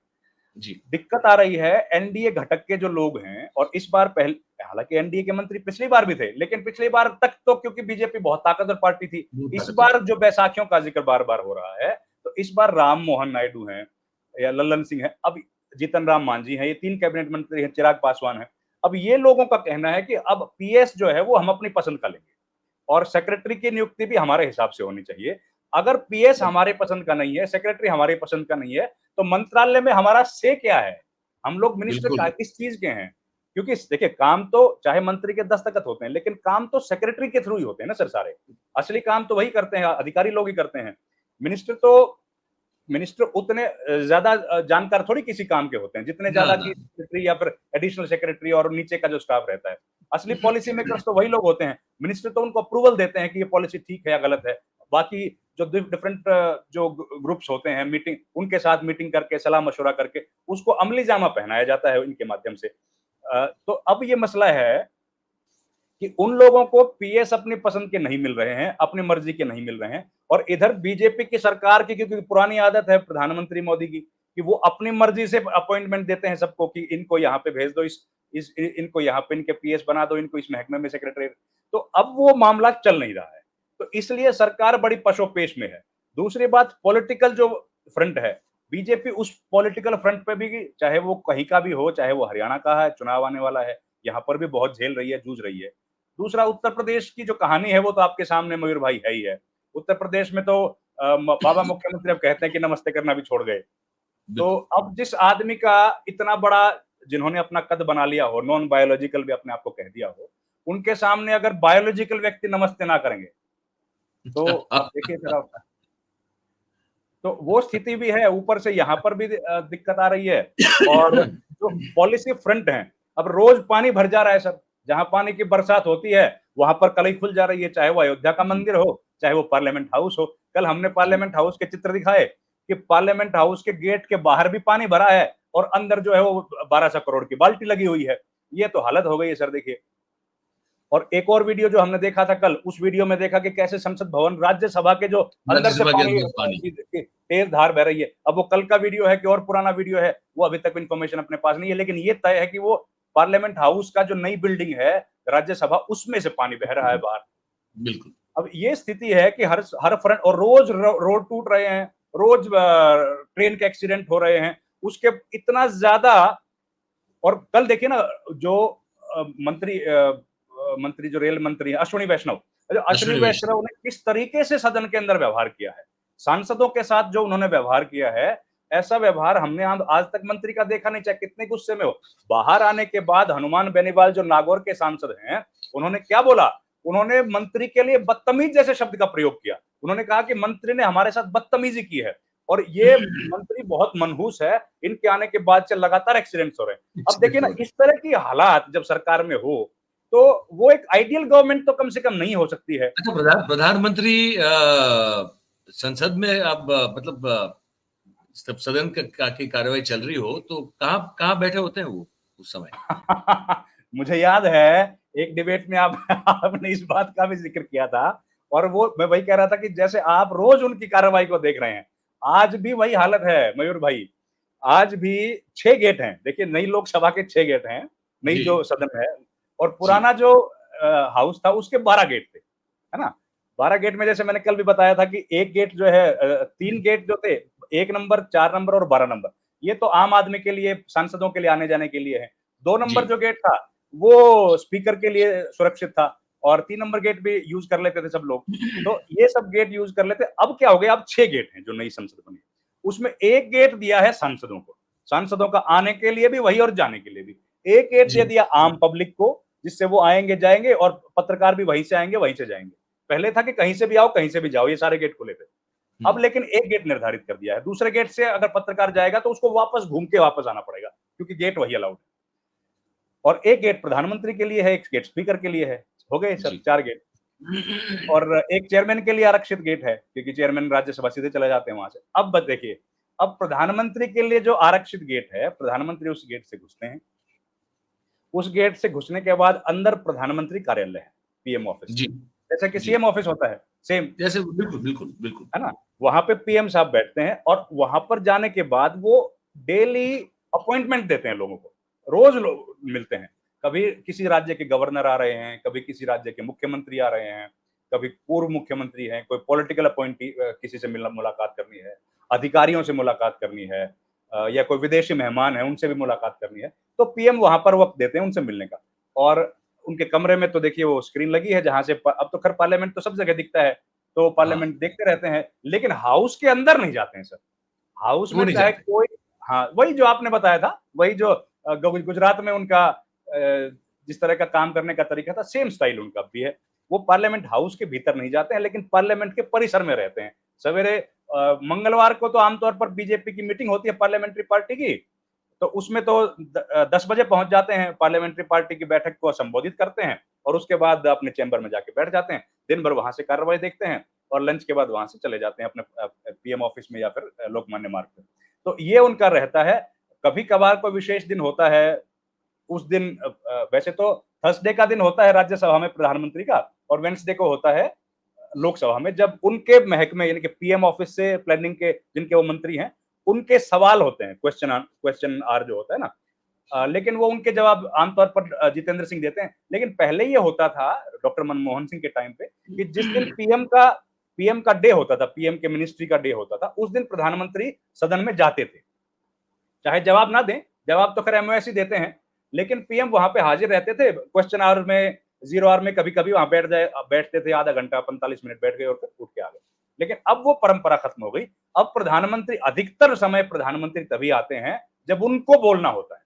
जी, दिक्कत आ रही है एनडीए घटक के जो लोग हैं, और इस बार हालांकि एनडीए के मंत्री पिछली बार भी थे, लेकिन पिछली बार तक तो क्योंकि बीजेपी बहुत ताकतवर पार्टी थी, बहुत इस ताकतवर बार है। जो बैसाखियों का जिक्र बार बार हो रहा है, तो इस बार राम मोहन नायडू हैं या लल्लन सिंह है, अब जीतन राम मांझी हैं, ये 3 कैबिनेट मंत्री हैं, चिराग पासवान है। अब ये लोगों का कहना है कि अब पीएस जो है वो हम अपनी पसंद का लेंगे, और सेक्रेटरी की नियुक्ति भी हमारे हिसाब से होनी चाहिए। अगर पीएस हमारे पसंद का नहीं है, सेक्रेटरी हमारे पसंद का नहीं है, तो मंत्रालय में हमारा से क्या है? हम लोग मिनिस्टर बिल्कुल, किस चीज़ के हैं? क्योंकि देखिए काम तो चाहे मंत्री के दस्तखत होते हैं, लेकिन काम तो सेक्रेटरी के थ्रू ही होते हैं ना सर सारे। असली काम तो वही करते हैं, अधिकारी लोग ही करते हैं। मिनिस्टर तो मिनिस्टर उतने ज़्यादा जानकार थोड़ी किसी काम के होते हैं, जितने ना, ज़्यादा ना, की सेक्रेटरी या फिर एडिशनल सेक्रेटरी और नीचे का जो स्टाफ रहता है। असली पॉलिसी मेकर्स तो वही लोग होते हैं। मिनिस्टर तो उनको अप्रूवल देते हैं कि ये पॉलिसी ठीक है या गलत है। बाकी जो डिफरेंट जो ग्रुप्स होते हैं, मीटिंग उनके साथ मीटिंग करके सलाह-मशवरा करके उसको अमली जामा पहनाया जाता है इनके माध्यम से। तो अब ये मसला है कि उन लोगों को पीएस अपनी पसंद के नहीं मिल रहे हैं, अपनी मर्जी के नहीं मिल रहे हैं, और इधर बीजेपी की सरकार की, क्योंकि पुरानी आदत है प्रधानमंत्री मोदी की कि वो अपनी मर्जी से अपॉइंटमेंट देते हैं सबको कि इनको यहाँ पे भेज दो, इनको यहाँ पे इनके पीएस बना दो, इनको इस महकमे में सेक्रेटरी। तो अब वो मामला चल नहीं रहा है, तो इसलिए सरकार बड़ी पशोपेश में है। दूसरी बात, पॉलिटिकल जो फ्रंट है, बीजेपी उस पॉलिटिकल फ्रंट पे भी, चाहे वो कहीं का भी हो, चाहे वो हरियाणा का है, चुनाव आने वाला है, यहाँ पर भी बहुत झेल रही है, जूझ रही है। दूसरा, उत्तर प्रदेश की जो कहानी है वो तो आपके सामने मयूर भाई है ही है। उत्तर प्रदेश में तो बाबा मुख्यमंत्री अब कहते हैं कि नमस्ते करना भी छोड़ गए। तो अब जिस आदमी का इतना बड़ा, जिन्होंने अपना कद बना लिया हो, नॉन बायोलॉजिकल भी अपने आप को कह दिया हो, उनके सामने अगर बायोलॉजिकल व्यक्ति नमस्ते ना करेंगे तो अब देखिए फिर आप, तो वो स्थिति भी है, ऊपर से यहाँ पर भी दिक्कत आ रही है। और जो पॉलिसी फ्रंट है, अब रोज पानी भर जा रहा है सर, जहां पानी की बरसात होती है वहां पर कलई खुल जा रही है, चाहे वो अयोध्या का मंदिर हो, चाहे वो पार्लियामेंट हाउस हो। कल हमने पार्लियामेंट हाउस के चित्र दिखाए कि पार्लियामेंट हाउस के गेट के बाहर भी पानी भरा है और अंदर जो है वो 1200 करोड़ की बाल्टी लगी हुई है। ये तो हालत हो गई है सर, देखिए। और एक और वीडियो जो हमने देखा था कल, उस वीडियो में देखा कि कैसे संसद भवन, राज्यसभा के जो अंदर से पानी तेज धार बह रही है। अब वो कल का वीडियो है कि और पुराना वीडियो है, वो अभी तक इंफॉर्मेशन अपने पास नहीं है, लेकिन ये तय है कि वो पार्लियामेंट हाउस का जो नई बिल्डिंग है राज्यसभा, उसमें से पानी बह रहा है बाहर। बिल्कुल। अब ये स्थिति है कि हर फ्रंट, और रोज रोड टूट रहे हैं, रोज ट्रेन के एक्सीडेंट हो रहे हैं, उसके इतना ज्यादा। और कल देखिए ना, जो मंत्री जो रेल मंत्री है अश्विनी वैष्णव, अश्विनी वैष्णव ने किस तरीके से सदन के अंदर व्यवहार किया है, सांसदों के साथ जो उन्होंने व्यवहार किया है, ऐसा व्यवहार हमने आज तक मंत्री का देखा नहीं, चाहे कितने गुस्से में हो। बाहर आने के बाद हनुमान बेनीवाल जो नागौर के सांसद हैं, उन्होंने क्या बोला, उन्होंने मंत्री के लिए बदतमीज जैसे शब्द का प्रयोग किया। उन्होंने कहा कि मंत्री ने हमारे साथ बदतमीजी की है, और ये मंत्री बहुत मनहूस है, इनके आने के बाद से लगातार एक्सीडेंट्स हो रहे हैं। अब देखिए ना, इस तरह की हालात जब सरकार में हो, तो वो एक आइडियल गवर्नमेंट तो कम से कम नहीं हो सकती है। अच्छा, प्रधानमंत्री संसद में अब मतलब सब सदन की कार्रवाई चल रही हो तो कहाँ कहाँ बैठे होते हैं वो उस समय? मुझे याद है एक डिबेट में आपने इस बात का भी जिक्र किया था, और वो मैं वही कह रहा था कि जैसे आप रोज उनकी कार्रवाई को देख रहे हैं, आज भी वही हालत है मयूर भाई। आज भी 6 गेट हैं, देखिए, नई लोकसभा के 6 गेट हैं, नई जो सदन है, और पुराना जो हाउस था उसके 12 गेट थे, है ना। 12 गेट में जैसे मैंने कल भी बताया था कि एक गेट जो है, 3 गेट जो थे, 1 नंबर, 4 नंबर और 12 नंबर, ये तो आम आदमी के लिए, सांसदों के लिए आने जाने के लिए है। 2 नंबर जो गेट था वो स्पीकर के लिए सुरक्षित था, और 3 नंबर गेट भी यूज कर लेते थे सब लोग। तो ये सब गेट यूज कर लेते। अब क्या हो गया, अब 6 गेट हैं जो नई संसद बनी, उसमें एक गेट दिया है सांसदों को, सांसदों का आने के लिए भी वही और जाने के लिए भी। एक गेट दे दिया आम पब्लिक को, जिससे वो आएंगे जाएंगे, और पत्रकार भी वहीं से आएंगे वहीं से जाएंगे। पहले था कि कहीं से भी आओ कहीं से भी जाओ, ये सारे गेट खुले थे। अब लेकिन एक गेट निर्धारित कर दिया है, दूसरे गेट से अगर पत्रकार जाएगा तो उसको वापस घूम के वापस आना पड़ेगा, क्योंकि गेट वही अलाउड है। और एक गेट प्रधानमंत्री के लिए है, एक गेट स्पीकर के लिए है। हो गए सर 4 गेट। और एक चेयरमैन के लिए आरक्षित गेट है, क्योंकि चेयरमैन राज्यसभा सीधे चले जाते हैं वहां से। अब देखिए, अब प्रधानमंत्री के लिए जो आरक्षित गेट है, प्रधानमंत्री उस गेट से घुसते हैं। उस गेट से घुसने के बाद अंदर प्रधानमंत्री कार्यालय है, पीएम ऑफिस, जैसे कि सीएम ऑफिस होता है, सेम जैसे, बिल्कुल बिल्कुल बिल्कुल, है ना। वहां पे पीएम साहब बैठते हैं, और वहां पर जाने के बाद वो डेली अपॉइंटमेंट देते हैं लोगों को, रोज लोग मिलते हैं। कभी किसी राज्य के गवर्नर आ रहे हैं, कभी किसी राज्य के मुख्यमंत्री आ रहे हैं, कभी पूर्व मुख्यमंत्री हैं, कोई पॉलिटिकल अपॉइंटी किसी से मुलाकात करनी है, अधिकारियों से मुलाकात करनी है, या कोई विदेशी मेहमान है उनसे भी मुलाकात करनी है, तो पीएम वहां पर वक्त देते हैं उनसे मिलने का। और उनके कमरे में तो देखिए वो स्क्रीन लगी है, जहां से अब तो खैर पार्लियामेंट तो सब जगह दिखता है, तो पार्लियामेंट देखते रहते हैं, लेकिन हाउस के अंदर नहीं जाते हैं सर। हाउस में चाहे कोई, हाँ, वही जो आपने बताया था, वही जो गुजरात में उनका जिस तरह का काम करने का तरीका था, सेम स्टाइल उनका भी है। वो पार्लियामेंट हाउस के भीतर नहीं जाते हैं, लेकिन पार्लियामेंट के परिसर में रहते हैं। सवेरे मंगलवार को तो आमतौर पर बीजेपी की मीटिंग होती है पार्लियामेंट्री पार्टी की, तो उसमें तो 10 बजे पहुंच जाते हैं, पार्लियामेंट्री पार्टी की बैठक को संबोधित करते हैं, और उसके बाद अपने चैम्बर में जाके बैठ जाते हैं, दिन भर वहां से कार्रवाई देखते हैं, और लंच के बाद वहां से चले जाते हैं अपने पीएम ऑफिस में या फिर लोकमान्य मार्ग पे। तो ये उनका रहता है। कभी कभार कोई विशेष दिन होता है, उस दिन वैसे तो थर्सडे का दिन होता है राज्यसभा में प्रधानमंत्री का, और वेडनेसडे को होता है लोकसभा में, जब उनके महकमे यानी कि पीएम ऑफिस से प्लानिंग के जिनके वो मंत्री हैं, उनके सवाल होते हैं, क्वेश्चन आवर जो होता है ना, लेकिन वो उनके जवाब आमतौर पर जितेंद्र सिंह देते हैं। लेकिन पहले ये होता था डॉक्टर मनमोहन सिंह के टाइम पे कि जिस दिन पीएम का डे होता था, पीएम के मिनिस्ट्री का डे होता था, उस दिन प्रधानमंत्री सदन में जाते थे, चाहे जवाब ना दें, जवाब तो खैर एमओएस ही देते हैं, लेकिन पीएम वहां पे हाजिर रहते थे। क्वेश्चन आवर में, जीरो आवर में कभी कभी वहां बैठते थे, आधा घंटा 45 मिनट बैठ गए और फिर उठ के आ गए। लेकिन अब वो परंपरा खत्म हो गई। अब प्रधानमंत्री, अधिकतर समय प्रधानमंत्री तभी आते हैं जब उनको बोलना होता है।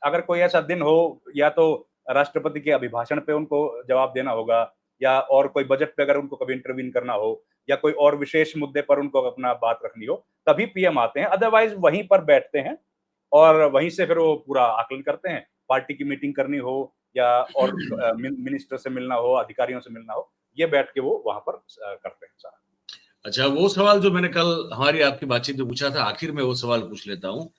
अगर कोई ऐसा दिन हो, या तो राष्ट्रपति के अभिभाषण पे उनको जवाब देना होगा, या और कोई बजट पे अगर उनको कभी इंटरवीन करना हो, या कोई और विशेष मुद्दे पर उनको अपना बात रखनी हो, तभी पीएम आते हैं। अदरवाइज वहीं पर बैठते हैं और वहीं से फिर वो पूरा आकलन करते हैं। पार्टी की मीटिंग करनी हो, या और मिनिस्टर से मिलना हो, अधिकारियों से मिलना हो, ये बैठ के वो वहां पर करते हैं सारा। अच्छा, वो सवाल जो मैंने कल हमारी आपकी बातचीत में पूछा था, आखिर में वो सवाल पूछ लेता हूँ।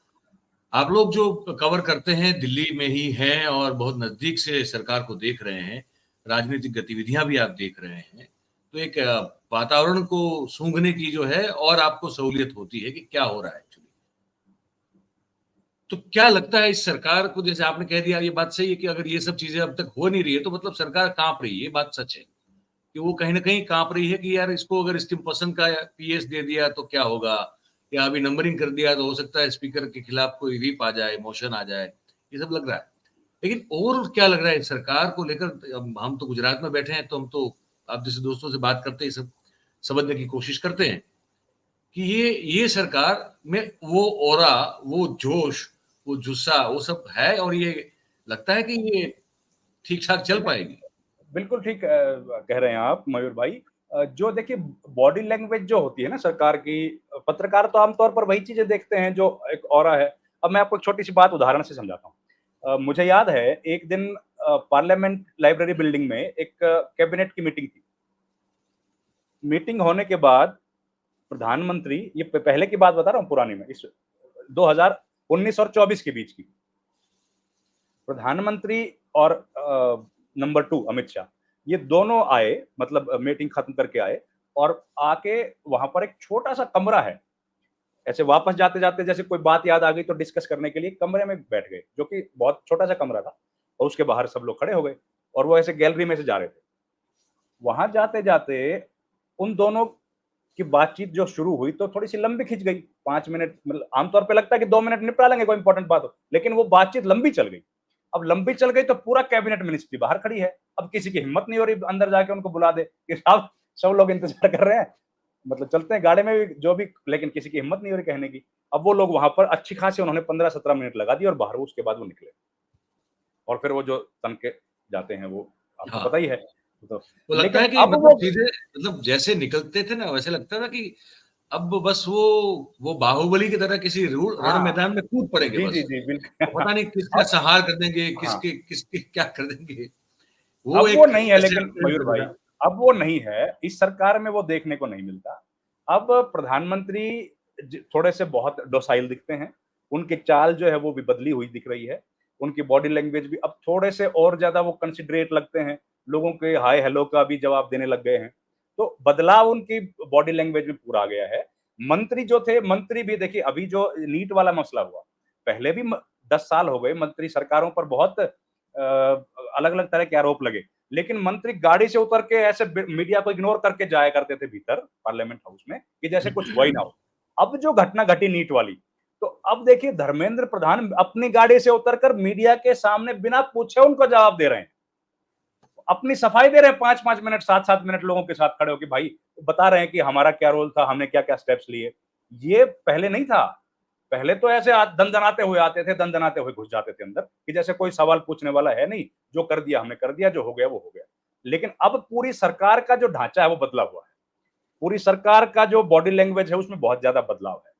आप लोग जो कवर करते हैं दिल्ली में ही हैं और बहुत नजदीक से सरकार को देख रहे हैं, राजनीतिक गतिविधियां भी आप देख रहे हैं, तो एक वातावरण को सूंघने की जो है और आपको सहूलियत होती है कि क्या हो रहा है एक्चुअली। तो क्या लगता है इस सरकार को, जैसे आपने कह दिया, ये बात सही है कि अगर ये सब चीजें अब तक हो नहीं रही है तो मतलब सरकार कांप रही है, ये बात सच है कि वो कहीं ना कहीं कांप रही है कि यार इसको अगर इसकी पसंद का पीएस दे दिया तो क्या होगा, या अभी नंबरिंग कर दिया तो हो सकता है स्पीकर के खिलाफ कोई व्हीप आ जाए, मोशन आ जाए, ये सब लग रहा है। लेकिन और क्या लग रहा है सरकार को लेकर? हम तो गुजरात में बैठे हैं, तो हम तो आप जैसे दोस्तों से बात करते हैं, सब समझने की कोशिश करते हैं कि ये सरकार में वो ओरा, वो जोश, वो जुस्सा, वो सब है, और ये लगता है कि ये ठीक ठाक चल पाएगी। बिल्कुल ठीक कह रहे हैं आप मयूर भाई। जो देखिए, बॉडी लैंग्वेज जो होती है ना सरकार की, पत्रकार तो आमतौर पर वही चीजें देखते हैं जो एक ऑरा है। अब मैं आपको एक छोटी सी बात उदाहरण से समझाता हूँ। मुझे याद है एक दिन पार्लियामेंट लाइब्रेरी बिल्डिंग में एक कैबिनेट की मीटिंग थी। मीटिंग होने के बाद प्रधानमंत्री, ये पहले की बात बता रहा हूँ, पुरानी में, इस 2019 और 24 के बीच की, प्रधानमंत्री और नंबर 2 अमित शाह, ये दोनों आए, मतलब मीटिंग खत्म करके आए, और आके वहां पर एक छोटा सा कमरा है, ऐसे वापस जाते जाते जैसे कोई बात याद आ गई तो डिस्कस करने के लिए कमरे में बैठ गए, जो कि बहुत छोटा सा कमरा था, और उसके बाहर सब लोग खड़े हो गए, और वो ऐसे गैलरी में से जा रहे थे। वहां जाते जाते उन दोनों की बातचीत जो शुरू हुई तो थोड़ी सी लंबी खिंच गई, 5 मिनट, मतलब आमतौर पे लगता है कि 2 मिनट निपटा लेंगे कोई इंपॉर्टेंट बात हो, लेकिन वो बातचीत लंबी चल गई। अब लंबी चल गई तो पूरा कैबिनेट मिनिस्ट्री बाहर खड़ी है। अब किसी की हिम्मत नहीं हो रही अंदर जाके उनको बुला दे कि साहब, सब लोग इंतजार कर रहे हैं, मतलब चलते हैं गाड़ी में भी, जो भी, लेकिन किसी की हिम्मत नहीं हो रही कहने की। अब वो लोग वहां पर अच्छी खासी उन्होंने 15-17 मिनट लगा दी और बाहर, उसके बाद वो निकले, और फिर वो जो तन के जाते हैं वो आपको हाँ, पता ही है। तो वो लगता लेकिन है कि अब मतलब वो, चीजें, मतलब जैसे निकलते थे ना, वैसे लगता था कि अब बस वो बाहुबली की तरह किसी रण हाँ, मैदान में कूद पड़ेंगे जी, जी, बस। जी, बिल्कुल। तो पता नहीं किसका अब संहार कर देंगे, हाँ, किसके किसके क्या कर देंगे। वो अब वो एक नहीं है, ऐसे लेकिन मयूर भाई, अब वो नहीं है, इस सरकार में वो देखने को नहीं मिलता। अब प्रधानमंत्री थोड़े से बहुत डोसाइल दिखते हैं, उनकी चाल जो है वो भी बदली हुई दिख रही है, उनकी बॉडी लैंग्वेज भी अब थोड़े से और ज्यादा वो कंसिडरेट लगते हैं, लोगों के हाय हेलो का भी जवाब देने लग गए हैं। तो बदलाव उनकी बॉडी लैंग्वेज में पूरा आ गया है। मंत्री जो थे, मंत्री भी देखिए, अभी जो नीट वाला मसला हुआ, पहले भी 10 साल हो गए मंत्री सरकारों पर बहुत अलग अलग तरह के आरोप लगे, लेकिन मंत्री गाड़ी से उतर के ऐसे मीडिया को इग्नोर करके जाया करते थे भीतर पार्लियामेंट हाउस में, कि जैसे कुछ हुआ ही ना हो। अब जो घटना घटी नीट वाली, तो अब देखिए धर्मेंद्र प्रधान अपनी गाड़ी से उतरकर मीडिया के सामने बिना पूछे उनको जवाब दे रहे हैं, अपनी सफाई दे रहे हैं, 5-5 मिनट, 7-7 मिनट लोगों के साथ खड़े होकर, भाई बता रहे हैं कि हमारा क्या रोल था, हमने क्या क्या स्टेप्स लिए। ये पहले नहीं था। पहले तो ऐसे दंदनाते हुए आते थे, दंदनाते हुए घुस जाते थे अंदर, कि जैसे कोई सवाल पूछने वाला है नहीं, जो कर दिया हमने कर दिया, जो हो गया वो हो गया। लेकिन अब पूरी सरकार का जो ढांचा है वो बदला हुआ है, पूरी सरकार का जो बॉडी लैंग्वेज है उसमें बहुत ज्यादा बदलाव है।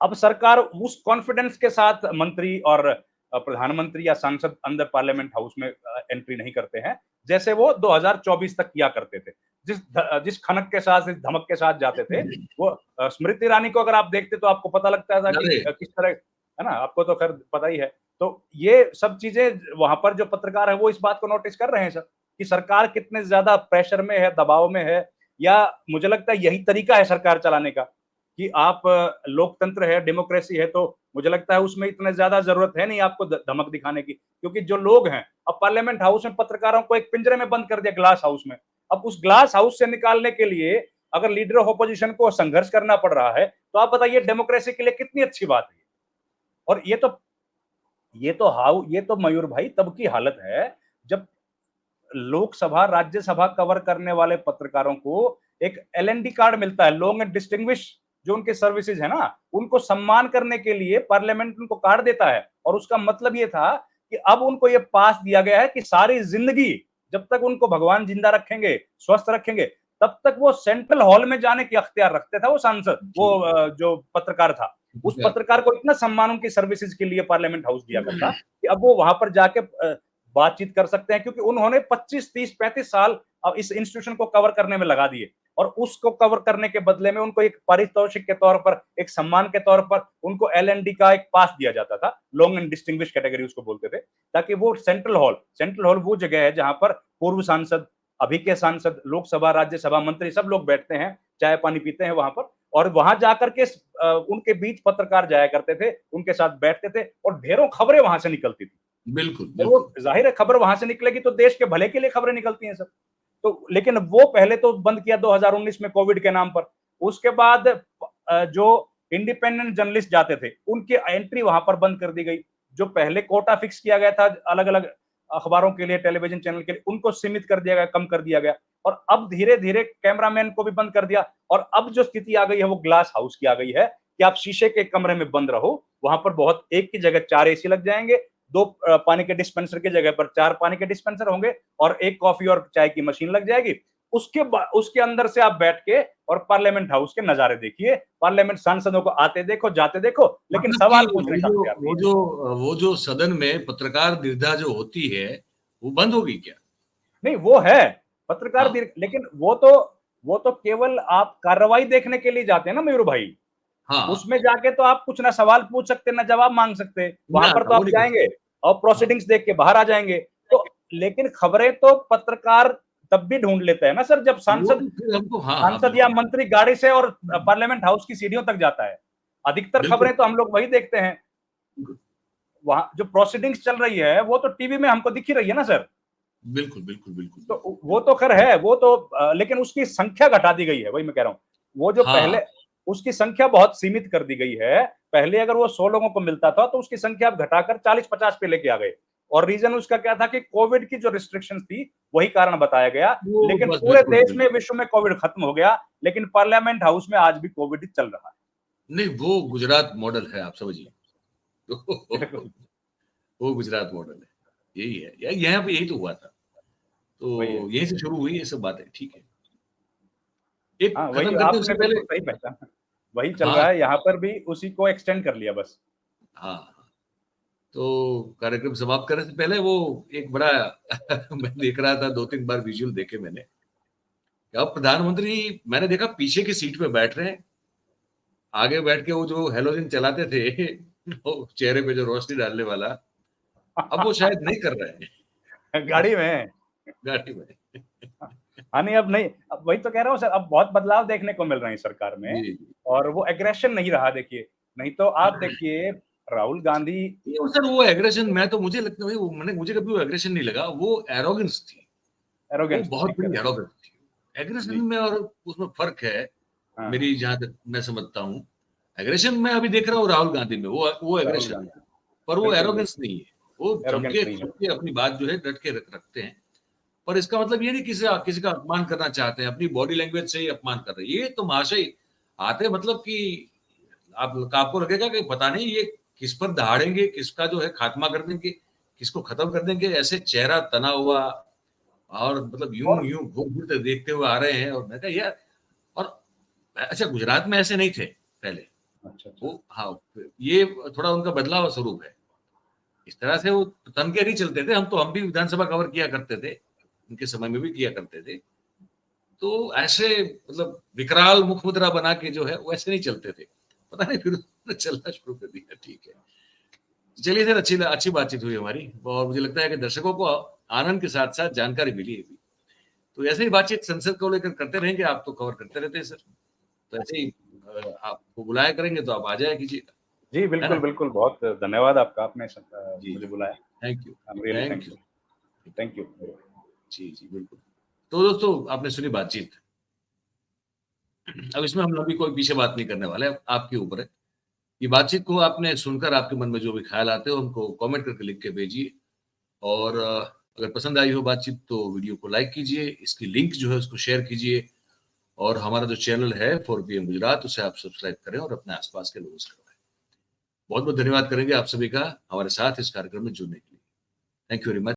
अब सरकार उस कॉन्फिडेंस के साथ मंत्री और प्रधानमंत्री या सांसद अंदर पार्लियामेंट हाउस में एंट्री नहीं करते हैं, जैसे वो 2024 तक किया करते थे। जिस खनक के साथ, जिस धमक के साथ जाते थे, वो स्मृति ईरानी को अगर आप देखते तो आपको पता लगता था कि अरे किस तरह, है ना, आपको तो खैर पता ही है तो ये सब चीजें वहां पर जो पत्रकार है वो इस बात को नोटिस कर रहे हैं सर, कि सरकार कितने ज्यादा प्रेशर में है, दबाव में है, या मुझे लगता है यही तरीका है सरकार चलाने का, कि आप लोकतंत्र है, डेमोक्रेसी है, तो मुझे लगता है उसमें इतने ज्यादा जरूरत है नहीं आपको धमक दिखाने की, क्योंकि जो लोग हैं, अब पार्लियामेंट हाउस में पत्रकारों को एक पिंजरे में बंद कर दिया, ग्लास हाउस में। अब उस ग्लास हाउस से निकालने के लिए अगर लीडर ऑफ अपोजिशन को संघर्ष करना पड़ रहा है, तो आप बताइए डेमोक्रेसी के लिए कितनी अच्छी बात है। और ये तो मयूर भाई तब की हालत है जब लोकसभा राज्यसभा कवर करने वाले पत्रकारों को एक एलएनडी कार्ड मिलता है, लॉन्ग एंड डिस्टिंग्विश, जो उनके सर्विसेज है ना, उनको सम्मान करने के लिए पार्लियामेंट उनको कार्ड देता है। और उसका मतलब ये था कि अब उनको ये पास दिया गया है कि सारी जिंदगी जब तक उनको भगवान जिंदा रखेंगे, स्वस्थ रखेंगे, तब तक वो सेंट्रल हॉल में जाने की अख्तियार रखते था वो सांसद, वो जो पत्रकार था। उस पत्रकार को इतना सम्मान उनकी सर्विसेज के लिए पार्लियामेंट हाउस दिया करता कि अब वो वहां पर जाके बातचीत कर सकते हैं, क्योंकि उन्होंने 25, 30, 35 साल अब इस इंस्टीट्यूशन को कवर करने में लगा दिए। और उसको कवर करने के बदले में उनको एक पारितोषिक के तौर पर, एक सम्मान के तौर पर उनको एलएनडी का एक पास दिया जाता था, लॉन्ग एंड डिस्टिंग्विश कैटेगरी उसको बोलते थे, ताकि वो सेंट्रल हॉल वो जगह है जहां पर पूर्व सांसद, अभी के सांसद, लोकसभा राज्यसभा मंत्री सब लोग बैठते हैं, चाय पानी पीते हैं वहां पर। और वहां जाकर के उनके बीच पत्रकार जाया करते थे, उनके साथ बैठते थे, और ढेरों खबरें वहां से निकलती थी। बिल्कुल और वो बिल्कुल। जाहिर है खबर वहां से निकलेगी तो देश के भले के लिए खबरें निकलती हैं सर। तो लेकिन वो पहले तो बंद किया 2019 में कोविड के नाम पर। उसके बाद जो इंडिपेंडेंट जर्नलिस्ट जाते थे उनकी एंट्री वहां पर बंद कर दी गई। जो पहले कोटा फिक्स किया गया था अलग अलग अखबारों के लिए, टेलीविजन चैनल के लिए, उनको सीमित कर दिया गया, कम कर दिया गया। और अब धीरे धीरे कैमरामैन को भी बंद कर दिया। और अब जो स्थिति आ गई है वो ग्लास हाउस की आ गई है, कि आप शीशे के कमरे में बंद रहो, वहां पर बहुत एक की जगह 4 एसी लग जाएंगे, 2 पानी के डिस्पेंसर की जगह पर 4 पानी के डिस्पेंसर होंगे, और एक कॉफी और चाय की मशीन लग जाएगी। उसके अंदर से आप बैठ के और पार्लियामेंट हाउस के नजारे देखिए, पार्लियामेंट सांसदों को आते देखो, जाते देखो, लेकिन मतलब कि सवाल पूछने का अख्तियार नहीं वो है। जो वो जो सदन में पत्रकार दीर्घा जो होती है वो बंद होगी क्या? नहीं, वो है पत्रकार हाँ लेकिन वो तो केवल आप कार्रवाई देखने के लिए जाते हैं ना मयूर भाई। हाँ। उसमें जाके तो आप कुछ ना सवाल पूछ सकते, ना जवाब मांग सकते। वहां ना पर ना तो वो आप नहीं कर जाएंगे सकते। और हाँ प्रोसीडिंग्स देख के बाहर आ जाएंगे। तो लेकिन खबरें तो पत्रकार तब भी ढूंढ लेते हैं ना सर, जब वो सांसद तो फिर हमको, हाँ हाँ सांसद या बिल्कुल। मंत्री गाड़ी से और पार्लियामेंट हाउस की सीढ़ियों तक जाता है। अधिकतर बिल्कुल खबरें तो हम लोग वही देखते हैं। वहां जो प्रोसीडिंग्स चल रही है वो तो टीवी में हमको दिख ही रही है ना सर। बिल्कुल बिल्कुल बिल्कुल तो बिल्कुल वो तो खैर है, वो तो लेकिन उसकी संख्या घटा दी गई है, वही मैं कह रहा हूँ। वो जो हाँ पहले, उसकी संख्या बहुत सीमित कर दी गई है। पहले अगर वो 100 लोगों को मिलता था तो उसकी संख्या अब घटाकर 40-50 पे लेके आ गए। और रीजन उसका क्या था कि कोविड की जो रिस्ट्रिक्शंस थी वही कारण बताया गया। वो लेकिन बस पूरे बिल्कुल देश में, बिल्कुल। विश्व में कोविड खत्म हो गया, लेकिन पार्लियामेंट हाउस में आज भी कोविड चल रहा नहीं वो गुजरात मॉडल है, आप समझिए। है। वो गुजरात मॉडल है, यही है, यहाँ पे यही तो हुआ था। वही है। तो यहीं से शुरू हुई ये सब बातें, ठीक है। एक हाँ, वही खत्म करते हैं उससे आपने पहले। बिल्कुल सही पहचाना। वही चल हाँ रहा है यहाँ पर भी, उसी को एक्सटेंड कर लिया बस। हाँ हाँ। तो कार्यक्रम समाप्त करने से पहले वो एक बड़ा मैं देख रहा था, 2-3 बार विजुअल देखे मैंने। अब प्रधानमंत्री मैंने देखा पीछे की सीट पे बैठ रहे हैं, आगे बैठ के वो जो हेलोजन चलाते थे वो चेहरे पे जो रोशनी डालने वाला, अब वो शायद नहीं कर रहे हैं गाड़ी में। गाड़ी में। हाँ, नहीं अब नहीं, अब वही तो कह रहा हूँ सर, अब बहुत बदलाव देखने को मिल रहे हैं सरकार जी में। जी। और वो एग्रेशन नहीं रहा देखिए। नहीं तो आप देखिए राहुल गांधी। ये सर वो एग्रेशन, मैं तो मुझे लगता है वो, मैंने मुझे कभी वो एग्रेशन नहीं लगा, वो एरोगेंस थी। वो एरोगेंस बहुत ठीक बड़ी है। एरोगेंस थी। एग्रेशन जी। में और उसमें फर्क है, हाँ हाँ। मेरी जहां तक मैं समझता हूँ। एग्रेशन में अभी देख रहा हूँ राहुल गांधी में, वो राहुल एग्रेशन है, गांधी। पर वो बिल्कुल एरोगेंस बिल्कुल। नहीं है। वो जम एरोगेंस के नहीं है। खप के अपनी बात जो है डट के रखते हैं। पर इसका मतलब ये नहीं किसी किसी का अपमान करना चाहते हैं, अपनी बॉडी लैंग्वेज से ही अपमान कर रहे हैं। ये तो महाशय आते मतलब कि आपको लगेगा कि पता नहीं ये किस पर दहाड़ेंगे, किसका जो है खात्मा कर देंगे, किसको खत्म कर देंगे, ऐसे चेहरा तना हुआ और मतलब यूं और यूं घूर घूर देखते हुए आ रहे हैं। और मैं कहा यार, और अच्छा गुजरात में ऐसे नहीं थे पहले। अच्छा अच्छा। वो हाँ, ये थोड़ा उनका बदलाव स्वरूप है। इस तरह से वो तन के नहीं चलते थे। हम भी विधानसभा कवर किया करते थे, उनके समय में भी किया करते थे। तो ऐसे मतलब विकराल मुखमुद्रा बना के जो है वो ऐसे नहीं चलते थे। पता नहीं फिर उन्होंने चलना शुरू कर दिया, ठीक है। चलिए सर, अच्छी बातचीत हुई हमारी और मुझे लगता है कि दर्शकों को आनंद के साथ साथ जानकारी मिली है भी। तो ऐसे ही बातचीत संसद को लेकर करते रहेंगे, आप तो कवर करते रहते हैं सर, तो ऐसे ही आपको बुलाया करेंगे तो आप आ जाया कीजिएगा, जी, है बिल्कुल, ना? बिल्कुल। बहुत धन्यवाद आपका, आपने जी, मुझे बुलाया। Thank you, I am really thank you. Thankful. Thank you. जी, जी, बिल्कुल। तो दोस्तों आपने सुनी बातचीत, अब इसमें हम अभी कोई पीछे बात नहीं करने वाले, अब आपके ऊपर है। ये बातचीत को आपने सुनकर आपके मन में जो भी ख़्याल आते हो हमको कमेंट करके लिख के भेजिए और अगर पसंद आई हो बातचीत तो वीडियो को लाइक कीजिए, इसकी लिंक जो है उसको शेयर कीजिए और हमारा जो चैनल है 4 पीएम गुजरात उसे आप सब्सक्राइब करें और अपने आस-पास के लोगों से करवाएँ। बहुत-बहुत धन्यवाद करेंगे आप सभी का हमारे साथ इस कार्यक्रम में जुड़ने के लिए। Thank you very much.